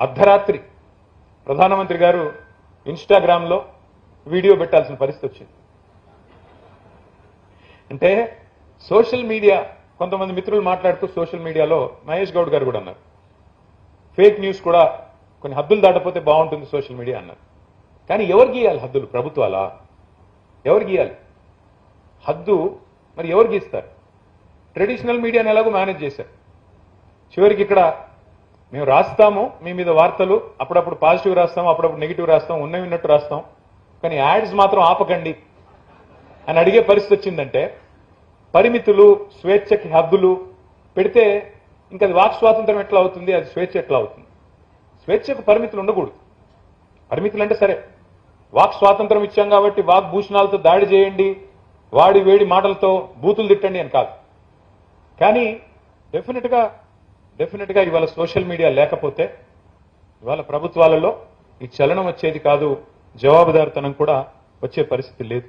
అర్ధరాత్రి ప్రధానమంత్రి గారు ఇన్స్టాగ్రామ్లో వీడియో పెట్టాల్సిన పరిస్థితి వచ్చింది. అంటే సోషల్ మీడియా, కొంతమంది మిత్రులు మాట్లాడుతూ సోషల్ మీడియాలో మహేష్ గౌడ్ గారు కూడా అన్నారు, ఫేక్ న్యూస్ కూడా కొన్ని హద్దులు దాటపోతే బాగుంటుంది సోషల్ మీడియా అన్నారు. కానీ ఎవరు గీయాలి హద్దులు? ప్రభుత్వాలా? ఎవరు గీయాలి హద్దు? మరి ఎవరు గీస్తారు? ట్రెడిషనల్ మీడియాని ఎలాగో మేనేజ్ చేశారు. చివరికి ఇక్కడ మేము రాస్తాము మీ మీద వార్తలు, అప్పుడప్పుడు పాజిటివ్ రాస్తాం, అప్పుడప్పుడు నెగిటివ్ రాస్తాం, ఉన్నవి ఉన్నట్టు రాస్తాం, కానీ యాడ్స్ మాత్రం ఆపకండి అని అడిగే పరిస్థితి వచ్చిందంటే పరిమితులు, స్వేచ్ఛకి హద్దులు పెడితే ఇంకా అది వాక్ స్వాతంత్రం ఎట్లా అవుతుంది? అది స్వేచ్ఛ ఎట్లా అవుతుంది? స్వేచ్ఛకు పరిమితులు ఉండకూడదు. పరిమితులు అంటే సరే, వాక్ స్వాతంత్రం ఇచ్చాం కాబట్టి వాక్ భూషణాలతో దాడి చేయండి, వాడి వేడి మాటలతో బూతులు తిట్టండి అని కాదు. కానీ డెఫినెట్ గా ఇవాళ సోషల్ మీడియా లేకపోతే ఇవాళ ప్రభుత్వాలలో ఈ చలనం వచ్చేది కాదు, జవాబుదారితనం కూడా వచ్చే పరిస్థితి లేదు.